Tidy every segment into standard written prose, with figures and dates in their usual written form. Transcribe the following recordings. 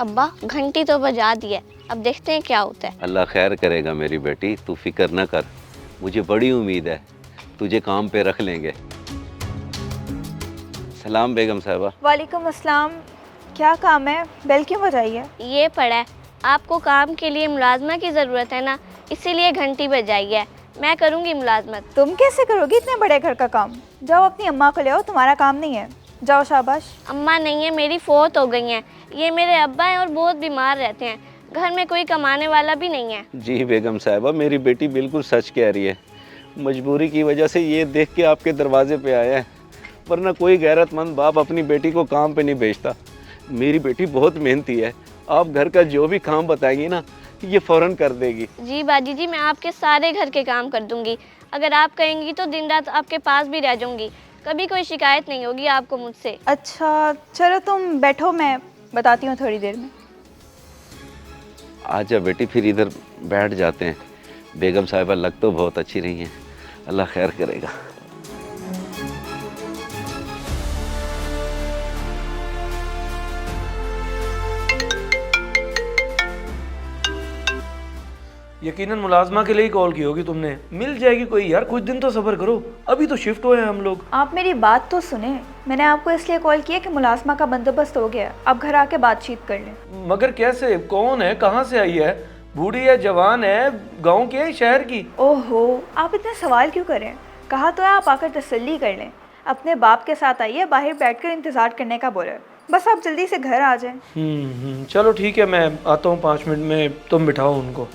अब्बा घंटी तो बजा दी है, अब देखते हैं क्या होता है। अल्लाह खैर करेगा मेरी बेटी, तू फिक्र न कर। मुझे बड़ी उम्मीद है तुझे काम पे रख लेंगे। सलाम बेगम साहबा। वालेकुम अस्सलाम। क्या काम है? बेल क्यों बजाई है? ये पड़ा है, आपको काम के लिए मुलाजमा की ज़रूरत है ना, इसीलिए घंटी बजाई है। मैं करूँगी मुलाजमत। तुम कैसे करोगी इतने बड़े घर का काम? जाओ अपनी अम्मा को ले आओ, तुम्हारा काम नहीं है। जाओ शाबाश। अम्मा नहीं है, मेरी फौत हो गई हैं। ये मेरे अब्बा हैं और बहुत बीमार रहते हैं। घर में कोई कमाने वाला भी नहीं है। जी बेगम साहबा, मेरी बेटी बिल्कुल सच कह रही है। मजबूरी की वजह से ये देख के आपके दरवाजे पे आया है, वरना कोई गैरतमंद बाप अपनी बेटी को काम पे नहीं भेजता। मेरी बेटी बहुत मेहनती है, आप घर का जो भी काम बताएंगी ना ये फ़ौरन कर देगी। जी बाजी जी, मैं आपके सारे घर के काम कर दूंगी। अगर आप कहेंगी तो दिन रात आपके पास भी रह जाऊंगी, कभी कोई शिकायत नहीं होगी आपको मुझसे। अच्छा चलो तुम बैठो, मैं बताती हूँ थोड़ी देर में। आजा बेटी, फिर इधर बैठ जाते हैं। बेगम साहिबा लग तो बहुत अच्छी रही हैं, अल्लाह खैर करेगा। यकीनन मुलाजमा के लिए ही कॉल की होगी तुमने। मिल जाएगी कोई यार, कुछ दिन तो सब्र करो, अभी तो शिफ्ट हुए हैं हम लोग। आप मेरी बात तो सुने, मैंने आपको इसलिए कॉल किया कि मुलाजमा का बंदोबस्त हो गया, अब घर आके बातचीत कर लें। मगर कैसे? कौन है? कहाँ से आई है? बूढ़ी है, जवान है, गांव की है, शहर की? ओहो, आप इतने सवाल क्यों करें? कहा तो है आप आकर तसल्ली कर लें। अपने बाप के साथ आइए, बाहर बैठकर इंतज़ार करने का बोला, बस आप जल्दी से घर आ जाएं। चलो ठीक है, मैं आता हूँ 5 मिनट में, तुम बिठाओ उनको।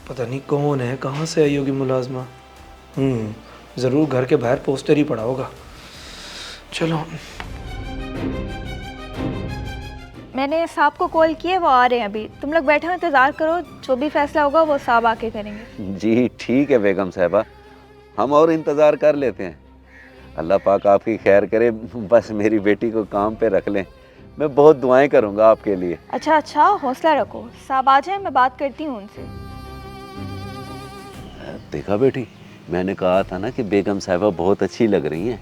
पता नहीं कौन है, कहाँ से आई होगी मुलाजमा। ज़रूर घर के बाहर पोस्टर ही पड़ा होगा। चलो। मैंने साहब को कॉल किया, वो आ रहे हैं अभी। तुम लोग बैठो, इंतज़ार करो, जो भी फैसला होगा वो साहब आके करेंगे। जी ठीक है बेगम साहिबा, हम और इंतज़ार कर लेते हैं। अल्लाह पाक आपकी खैर करे, बस मेरी बेटी को काम पे रख लें। मैं बहुत दुआएं करूँगा आपके लिए। अच्छा हौसला रखो, साहब आ जाए, मैं बात करती हूँ उनसे। देखा बेटी, मैंने कहा था ना कि बेगम साहिबा बहुत अच्छी लग रही हैं।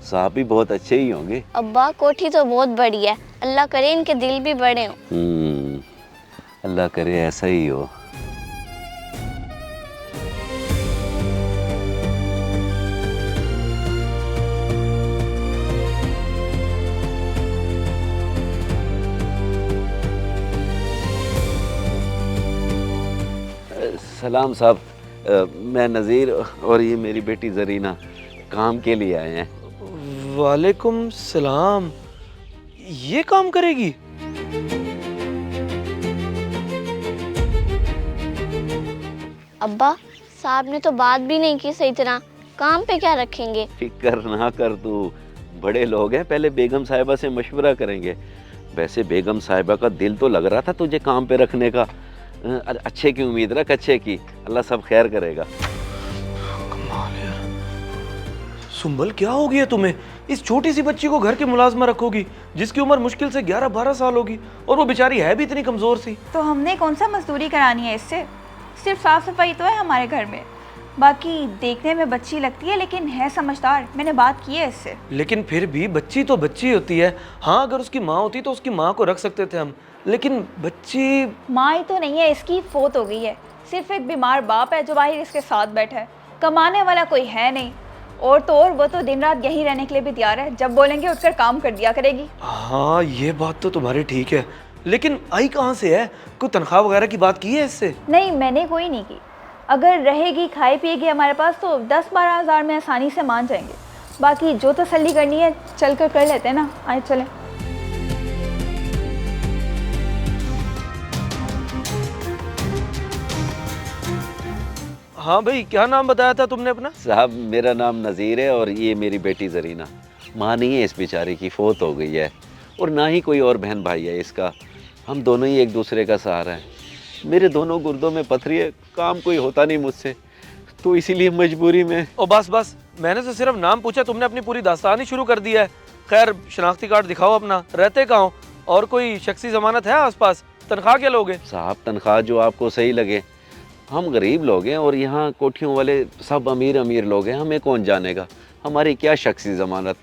साहब भी बहुत अच्छे ही होंगे। अब्बा कोठी तो बहुत बड़ी है, अल्लाह करे इनके दिल भी बड़े हों। अल्लाह करे ऐसा ही हो। सलाम साहब, मैं नज़ीर और ये मेरी बेटी ज़रीना काम के लिए आए हैं। वालेकुम सलाम। ये काम करेगी? अब्बा साहब ने तो बात भी नहीं की सही तरह, काम पे क्या रखेंगे? फिक्र ना कर तू, बड़े लोग हैं, पहले बेगम साहिबा से मशवरा करेंगे। वैसे बेगम साहिबा का दिल तो लग रहा था तुझे काम पे रखने का। अच्छे की उम्मीद रख, अच्छे की, अल्लाह सब खैर करेगा। कमाल यार। सुंबल क्या हो गया तुम्हें? इस छोटी सी बच्ची को घर की मुलाजमा रखोगी जिसकी उम्र मुश्किल से 11-12 साल होगी, और वो बेचारी है भी इतनी कमजोर सी। तो हमने कौन सा मजदूरी करानी है इससे? सिर्फ साफ सफाई तो है हमारे घर में। बाकी देखने में बच्ची लगती है लेकिन है समझदार, मैंने बात की है इससे। लेकिन फिर भी बच्ची तो बच्ची होती है। हाँ, अगर उसकी माँ होती तो उसकी माँ को रख सकते थे हम, लेकिन बच्ची माँ ही तो नहीं है, इसकी फौत हो गई है। सिर्फ एक बीमार बाप है जो बाहर इसके साथ बैठा है, कमाने वाला कोई है नहीं। और तो और वो तो दिन रात यहीं रहने के लिए भी तैयार है, जब बोलेंगे उठकर काम कर दिया करेगी। हाँ, ये बात तो तुम्हारी ठीक है, लेकिन आई कहाँ से है? कोई तनख्वाह वगैरह की बात की है इससे? नहीं, मैंने कोई नहीं की। अगर रहेगी खाए पिएगी हमारे पास तो 10-12 हज़ार में आसानी से मान जाएंगे। बाकी जो तसल्ली करनी है चल कर लेते हैं ना, आए चलें। हाँ भाई, क्या नाम बताया था तुमने अपना? साहब मेरा नाम नज़ीर है और ये मेरी बेटी ज़रीना। माँ नहीं है इस बेचारी की, फौत हो गई है, और ना ही कोई और बहन भाई है इसका। हम दोनों ही एक दूसरे का सहारा है। मेरे दोनों गुर्दों में पथरी है, काम कोई होता नहीं मुझसे, तो इसीलिए मजबूरी में। ओ बस, मैंने तो सिर्फ नाम पूछा, तुमने अपनी पूरी दास्तान ही शुरू कर दिया है। खैर, शनाख्ती कार्ड दिखाओ अपना, रहते कहाँ हो, और कोई शख्सी जमानत है आसपास? तनख्वाह क्या लोगे? साहब तनख्वाह जो आपको सही लगे। हम गरीब लोग हैं और यहाँ कोठियों वाले सब अमीर लोग हैं, हमें कौन जानेगा। हमारी क्या शख्सी ज़मानत,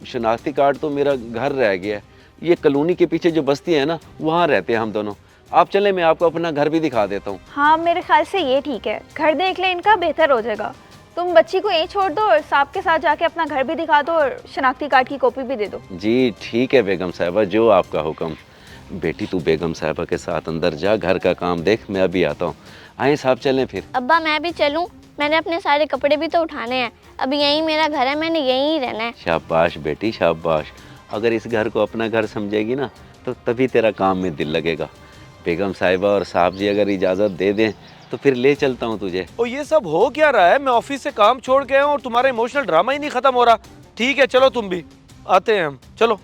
शनाख्ती कार्ड तो मेरा घर रह गया है, ये कॉलोनी के पीछे जो बस्ती है ना, वहाँ रहते हैं हम दोनों। आप चलें, मैं आपको अपना घर भी दिखा देता हूँ। हाँ मेरे ख्याल से ये ठीक है, घर देख ले इनका, बेहतर हो जाएगा। तुम बच्ची को यहीं छोड़ दो और साहब के साथ जाके अपना घर भी दिखा दो और शनाख्ती कार्ड की कॉपी भी दे दो। जी ठीक है बेगम साहिबा, जो आपका हुक्म। बेटी तू बेगम साहिबा के साथ अंदर जा, घर का काम देख, मैं अभी आता हूँ। आए साहब चलें फिर। अब्बा मैं भी चलूँ? मैंने अपने सारे कपड़े भी तो उठाने हैं। अभी यहीं मेरा घर है, मैंने यहीं रहना है। शाबाश बेटी शाबाश। अगर इस घर को अपना घर समझेगी ना तो तभी तेरा काम में दिल लगेगा। बेगम साहिबा और साहब जी अगर इजाज़त दे दें तो फिर ले चलता हूँ तुझे। ओ ये सब हो क्या रहा है? मैं ऑफिस से काम छोड़ के आया हूँ और तुम्हारा इमोशनल ड्रामा ही नहीं खत्म हो रहा। ठीक है चलो, तुम भी आते हैं हम, चलो।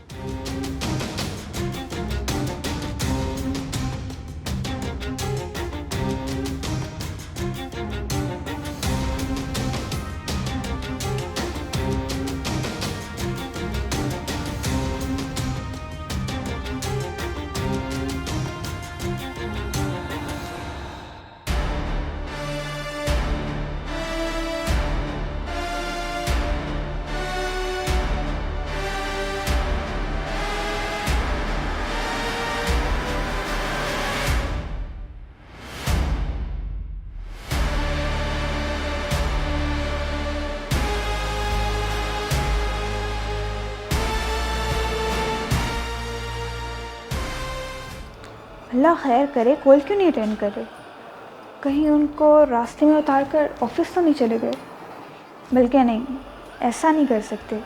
अल्लाह खैर करे, कॉल क्यों नहीं अटेंड कर रहे? कहीं उनको रास्ते में उतार कर ऑफिस तो नहीं चले गए? बल्कि नहीं, ऐसा नहीं कर सकते।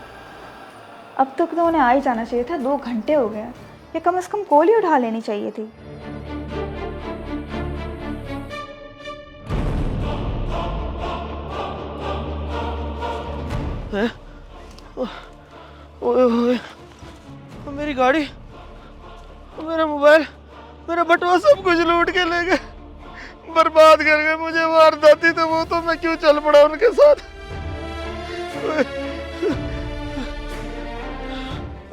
अब तक तो उन्हें आ ही जाना चाहिए था, 2 घंटे हो गए। या कम से कम कॉल ही उठा लेनी चाहिए थी। ओए ओए, मेरी गाड़ी, मेरा मोबाइल, मेरा बटुआ सब कुछ लूट के ले गए, बर्बाद कर गए। मुझे वारदाती तो वो तो मैं क्यों चल पड़ा उनके साथ।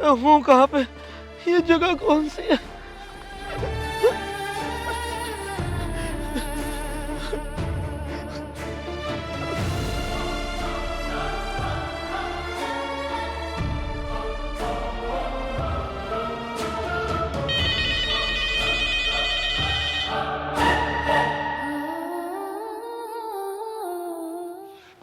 हूँ कहाँ पे? ये जगह कौन सी है?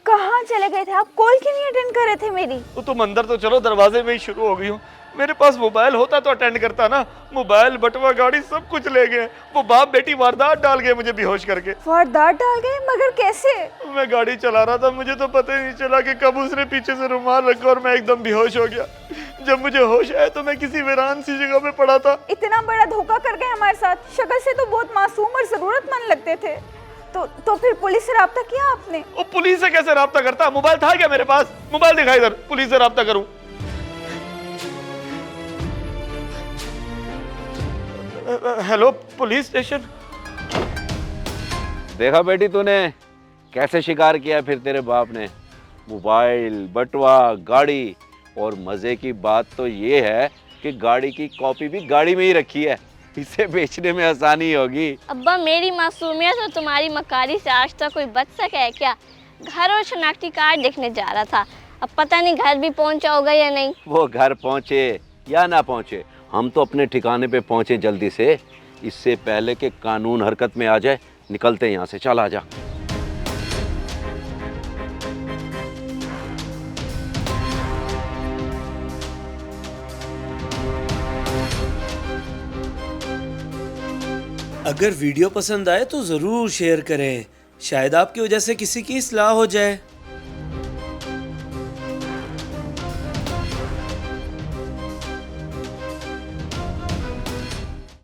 कहाँ चले गए थे आप? कॉल क्यों नहीं अटेंड कर रहे थे मेरी? तो तुम अंदर तो चलो, दरवाजे में ही शुरू हो गई हो। मेरे पास मोबाइल होता तो अटेंड करता ना। मोबाइल, बटुआ, गाड़ी सब कुछ ले गए। वो बाप बेटी वारदात डाल गए मुझे बेहोश करके। वारदात डाल गए? मगर कैसे? मैं गाड़ी चला रहा था, मुझे तो पता ही नहीं चला कि कब उसने पीछे से रुमाल रखा और मैं एकदम बेहोश हो गया। जब मुझे होश आया तो मैं किसी वीरान सी जगह पे पड़ा था। इतना बड़ा धोखा कर गए हमारे साथ। शक्ल से तो बहुत मासूम और जरूरतमंद लगते थे। तो फिर पुलिस से राब्ता किया आपने? वो पुलिस से कैसे राब्ता करता? मोबाइल था क्या मेरे पास? मोबाइल दिखा इधर, पुलिस से राब्ता करूं। Hello police station. देखा बेटी तूने कैसे शिकार किया फिर तेरे बाप ने। मोबाइल, बटुआ, गाड़ी, और मज़े की बात तो ये है कि गाड़ी की कॉपी भी गाड़ी में ही रखी है। इसे बेचने में आसानी होगी। अब्बा मेरी मासूमियत और तुम्हारी मकारी से आज तक कोई बच सका है क्या? घर और शनाख्ती कार्ड देखने जा रहा था, अब पता नहीं घर भी पहुंचा होगा या नहीं। वो घर पहुंचे या ना पहुंचे, हम तो अपने ठिकाने पे पहुंचे जल्दी से, इससे पहले कि कानून हरकत में आ जाए। निकलते हैं यहाँ से, चल आजा। अगर वीडियो पसंद आए तो ज़रूर शेयर करें, शायद आपकी वजह से किसी की इस्लाह हो जाए।